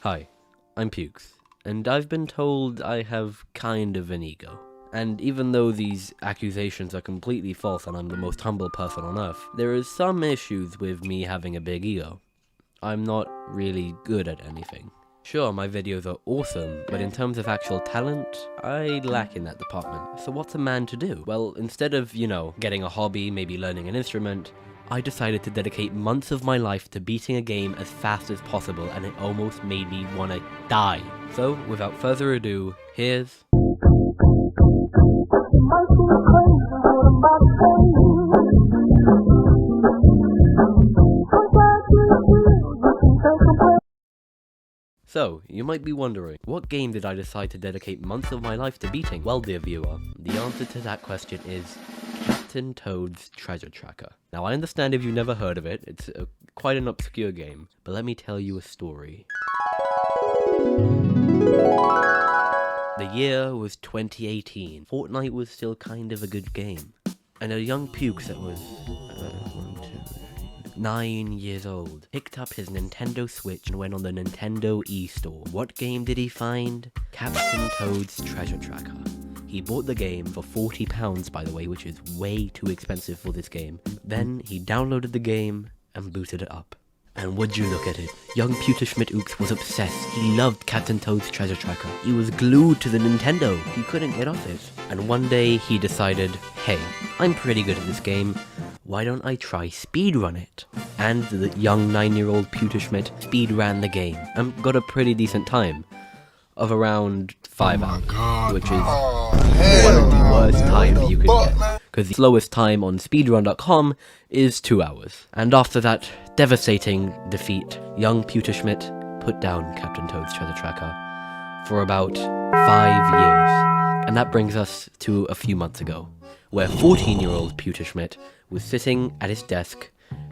Hi, I'm Puuwks, and I've been told I have kind of an ego. And even though these accusations are completely false and I'm the most humble person on earth, there is some issues with me having a big ego. I'm not really good at anything. Sure, my videos are awesome, but in terms of actual talent, I lack in that department. So what's a man to do? Well, instead of, getting a hobby, maybe learning an instrument, I decided to dedicate months of my life to beating a game as fast as possible, and it almost made me want to die. So, without further ado, here's... So, you might be wondering, what game did I decide to dedicate months of my life to beating? Well, dear viewer, the answer to that question is Captain Toad's Treasure Tracker. Now, I understand if you've never heard of it, it's quite an obscure game, but let me tell you a story. The year was 2018. Fortnite was still kind of a good game. And a young Puuwks that was 9 years old picked up his Nintendo Switch and went on the Nintendo eStore. What game did he find? Captain Toad's Treasure Tracker. He bought the game for £40, by the way, which is way too expensive for this game. Then he downloaded the game and booted it up. And would you look at it, young Puuwks was obsessed. He loved Captain Toad's Treasure Tracker. He was glued to the Nintendo. He couldn't get off it. And one day he decided, hey, I'm pretty good at this game. Why don't I try speedrun it? And the young 9-year-old Puuwks speedran the game and got a pretty decent time of around 5 hours, which is one of the worst times you could get, because the slowest time on speedrun.com is 2 hours. And after that devastating defeat, young Puuwks put down Captain Toad's Treasure Tracker for about 5 years. And that brings us to a few months ago, where 14-year-old Puuwks was sitting at his desk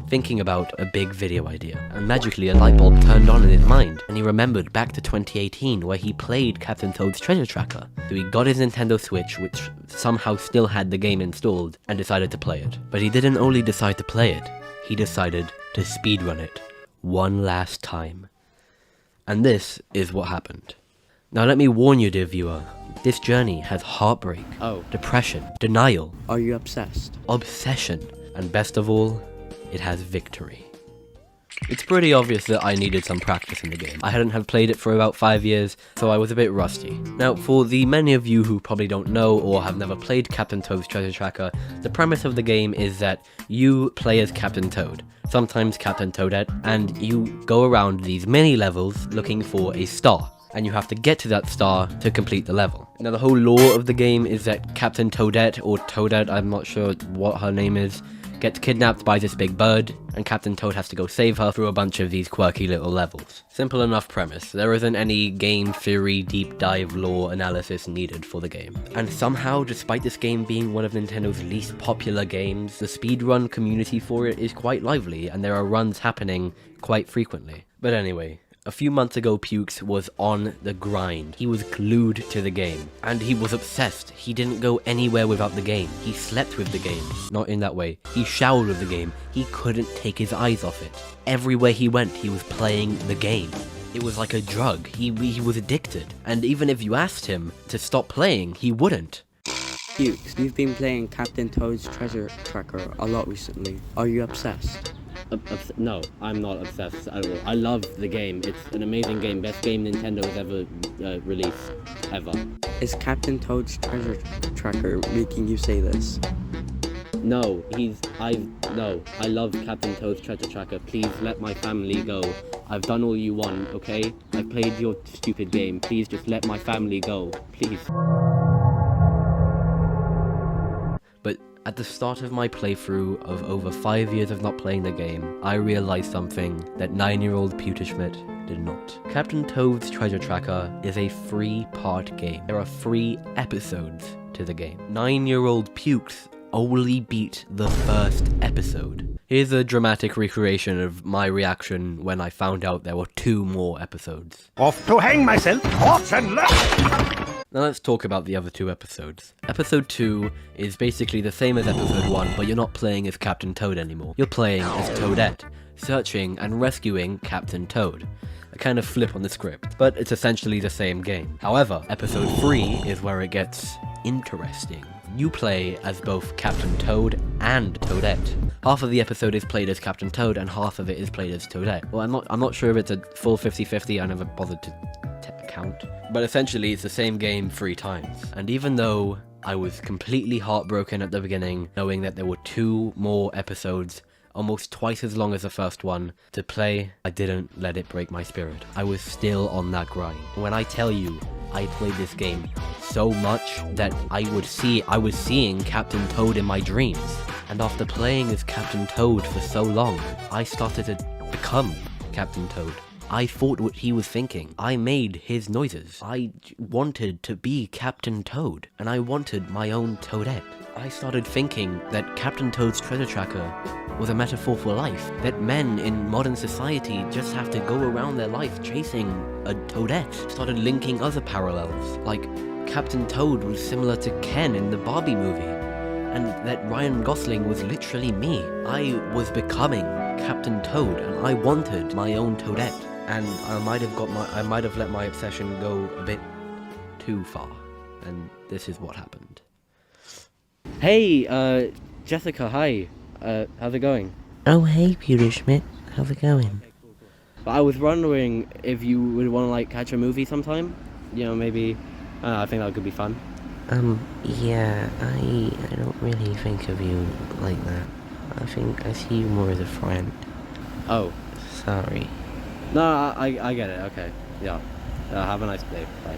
thinking about a big video idea, and magically a light bulb turned on in his mind, and he remembered back to 2018 where he played Captain Toad's Treasure Tracker. So he got his Nintendo Switch, which somehow still had the game installed, and decided to play it. But he didn't only decide to play it, he decided to speedrun it one last time. And this is what happened. Now let me warn you, dear viewer, this journey has heartbreak, depression, denial. Are you obsessed? Obsession, and best of all, it has victory. It's pretty obvious that I needed some practice in the game. I hadn't played it for about 5 years, so I was a bit rusty. Now, for the many of you who probably don't know or have never played Captain Toad's Treasure Tracker, the premise of the game is that you play as Captain Toad, sometimes Captain Toadette, and you go around these mini levels looking for a star, and you have to get to that star to complete the level. Now, the whole lore of the game is that Captain Toadette, or Toadette, I'm not sure what her name is, gets kidnapped by this big bird, and Captain Toad has to go save her through a bunch of these quirky little levels. Simple enough premise. There isn't any game theory, deep dive lore analysis needed for the game. And somehow, despite this game being one of Nintendo's least popular games, the speedrun community for it is quite lively, and there are runs happening quite frequently. But anyway, a few months ago, Puuwks was on the grind. He was glued to the game, and he was obsessed. He didn't go anywhere without the game. He slept with the game. Not in that way. He showered with the game. He couldn't take his eyes off it. Everywhere he went, he was playing the game. It was like a drug. He was addicted. And even if you asked him to stop playing, he wouldn't. Puuwks, you've been playing Captain Toad's Treasure Tracker a lot recently. Are you obsessed? No, I'm not obsessed at all. I love the game. It's an amazing game. Best game Nintendo has ever released, ever. Is Captain Toad's Treasure Tracker making you say this? No, I love Captain Toad's Treasure Tracker. Please let my family go. I've done all you want, okay? I've played your stupid game. Please just let my family go. Please. But at the start of my playthrough of over 5 years of not playing the game, I realized something that 9-year-old Puuwks did not. Captain Toad's Treasure Tracker is a 3-part game. There are 3 episodes to the game. 9-year-old Puuwks only beat the first episode. Here's a dramatic recreation of my reaction when I found out there were 2 more episodes. Off to hang myself, horse and left! Now let's talk about the other 2 episodes. Episode 2 is basically the same as episode 1, but you're not playing as Captain Toad anymore. You're playing as Toadette. searching and rescuing Captain Toad. A kind of flip on the script, but it's essentially the same game. However, episode 3 is where it gets interesting. You play as both Captain Toad and Toadette. Half of the episode is played as Captain Toad and half of it is played as Toadette. Well, I'm not sure if it's a full 50-50, I never bothered to count. But essentially it's the same game 3 times. And even though I was completely heartbroken at the beginning, knowing that there were 2 more episodes, almost twice as long as the first one, to play, I didn't let it break my spirit. I was still on that grind. When I tell you, I played this game so much that I was seeing Captain Toad in my dreams. And after playing as Captain Toad for so long, I started to become Captain Toad. I thought what he was thinking. I made his noises. I wanted to be Captain Toad, and I wanted my own Toadette. I started thinking that Captain Toad's treasure tracker was a metaphor for life, that men in modern society just have to go around their life chasing a Toadette. Started linking other parallels, like Captain Toad was similar to Ken in the Barbie movie, and that Ryan Gosling was literally me. I was becoming Captain Toad, and I wanted my own Toadette. And I might have let my obsession go a bit too far, and this is what happened. Hey, Jessica, hi. How's it going? Oh, hey, Peter Schmidt. How's it going? I was wondering if you would want to, like, catch a movie sometime? You know, maybe, I think that could be fun. Yeah, I don't really think of you like that. I see you more as a friend. Oh. Sorry. No, I get it, okay. Yeah. Have a nice day. Bye.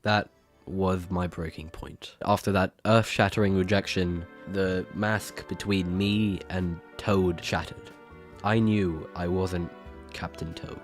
That was my breaking point. After that earth-shattering rejection, the mask between me and Toad shattered. I knew I wasn't Captain Toad.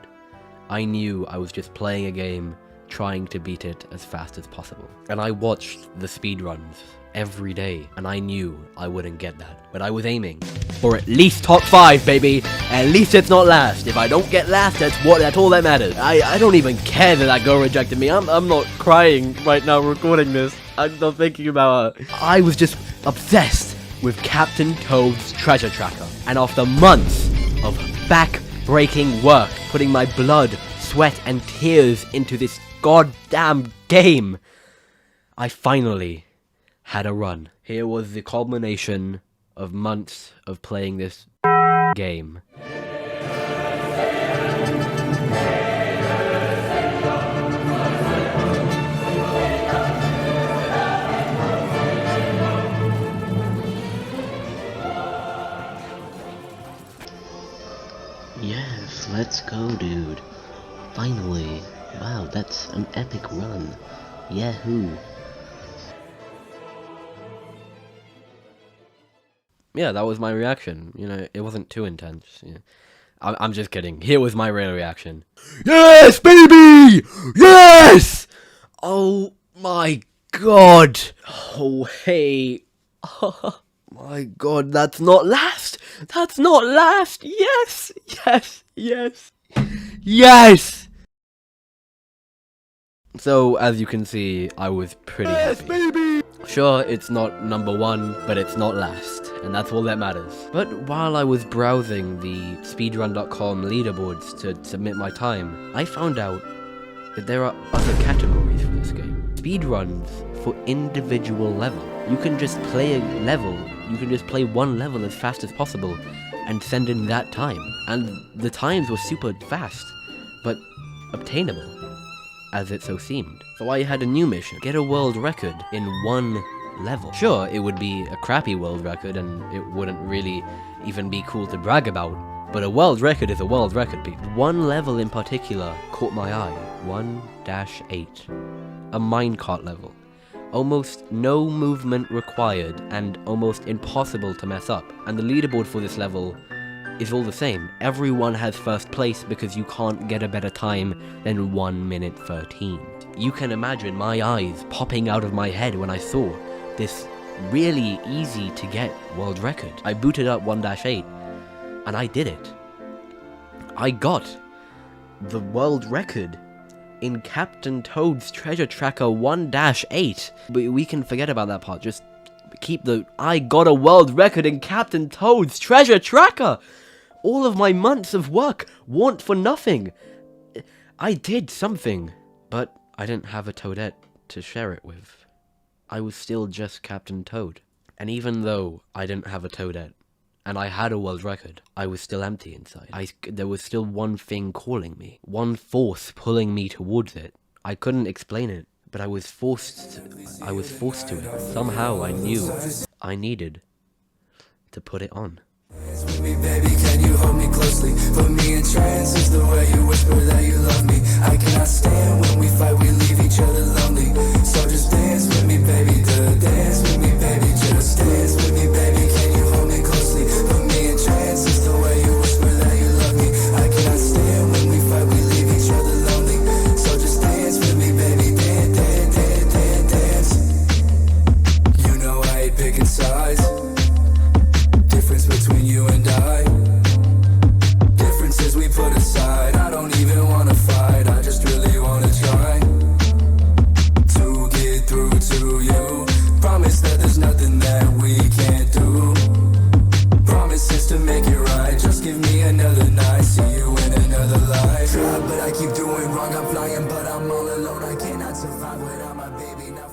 I knew I was just playing a game, trying to beat it as fast as possible. And I watched the speedruns every day, and I knew I wouldn't get that. But I was aiming for at least top 5, baby! At least it's not last. If I don't get last, that's all that matters. I don't even care that girl rejected me. I'm not crying right now recording this. I'm not thinking about her. I was just obsessed with Captain Toad's treasure tracker. And after months of back-breaking work, putting my blood, sweat, and tears into this goddamn game, I finally had a run. Here was the culmination of months of playing this game. Yes, let's go, dude. Finally. Wow, that's an epic run. Yahoo. Yeah, that was my reaction. You know, it wasn't too intense. You know. I'm just kidding. Here was my real reaction. Yes, baby! Yes! Oh my god! Oh, hey. Oh my god, that's not last! That's not last! Yes! Yes! Yes! Yes! So, as you can see, I was pretty happy. Baby! Sure, it's not number 1, but it's not last, and that's all that matters. But while I was browsing the speedrun.com leaderboards to submit my time, I found out that there are other categories for this game. Speedruns for individual level. You can just play a level, you can just play one level as fast as possible and send in that time. And the times were super fast, but obtainable, as it so seemed. So I had a new mission, get a world record in one level. Sure, it would be a crappy world record and it wouldn't really even be cool to brag about, but a world record is a world record, people. One level in particular caught my eye, 1-8, a minecart level. Almost no movement required and almost impossible to mess up. And the leaderboard for this level is all the same. Everyone has first place because you can't get a better time than 1 minute 13. You can imagine my eyes popping out of my head when I saw this really easy to get world record. I booted up 1-8 and I did it. I got the world record in Captain Toad's Treasure Tracker 1-8. But we can forget about that part. Just keep the I got a world record in Captain Toad's Treasure Tracker. All of my months of work weren't for nothing. I did something, but I didn't have a Toadette to share it with. I was still just Captain Toad. And even though I didn't have a Toadette, and I had a world record, I was still empty inside. There was still one thing calling me, one force pulling me towards it. I couldn't explain it, but I was forced to it. Somehow I knew I needed to put it on. Dance with me, baby, can you hold me closely? Put me in trance, is the way you whisper that you love me. I cannot stand when we fight, we leave each other lonely. So just dance with me, baby, dance with me, baby, just dance with me, baby, can you hold me closely? Put me in trance, is the way you whisper that you love me. I cannot stand when we fight, we leave each other lonely. So just dance with me, baby, dance, dance, dance, dance, dance. You know I ain't picking sides. Difference between you and I, differences we put aside. I don't even wanna fight, I just really wanna try to get through to you. Promise that there's nothing that we can't do. Promises to make it right, just give me another night. See you in another life. Try, but I keep doing wrong, I'm flying, but I'm all alone. I cannot survive without my baby. Not